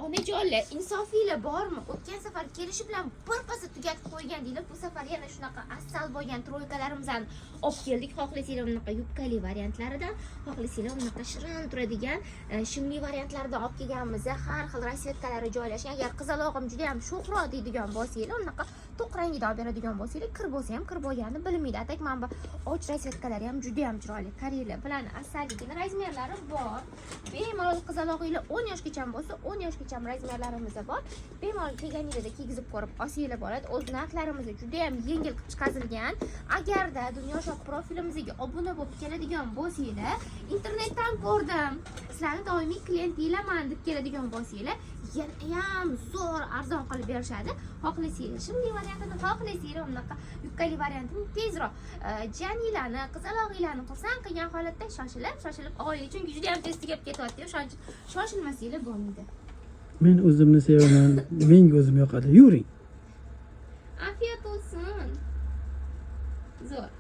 onajonlar, insofinglar bormi? O'tgan safar kelishi bilan bir qasa tugatib qo'ygandinglar. Bu safar yana shunaqa asal bo'lgan troykalarimizni olib keldik. Xohlasanglar bunaqa yubkali variantlaridan, xohlasanglar bunaqa shirin turadigan shimli variantlardan olib kelganmiz. Har xil rasvetkalari joylashgan. Agar qizalog'im juda ham sho'xroq deydigan bo'lsanglar, unaqa to'q rangida olib beradigan bo'lsanglar, kir bo'lsa ham kir bo'lganini bilmaydi. Atak mana bu och rasvetkalari ham juda ham chiroyli. Qaranglar, bilan asalligini razmerlari bor. Bemalol qizalog'inglar 10 yoshgacha bo'lsa, 10 yoshgacha razmerlarimiz bor. Bemalol kelganingizda kiygizib ko'rib olsanglar bo'ladi. O'z narxlarimiz juda ham yengil qilib chiqarilgan. Agarda Dunyo Shop profilimizga obuna bo'lib keladigan bo'lsanglar, internetdan ko'rdim. Sizlarni doimiy klientinglarman deb keladigan bo'lsanglar, yana ham zo'r arzon qilib berishadi. Xohlasanglar shimli variantini, xohlasanglar unaqa yubkali variantini tezroq janinglarni, qizalog'inglarni xursand qilgan holatda shoshilib oiling, chunki juda ham tez tugab ketyapti. Shuning uchun shoshilmasanglar bo'lmaydi. Men o'zimni sevaman, menga o'zim yoqadi. Yuring. Afiyat olsun. Zo'r.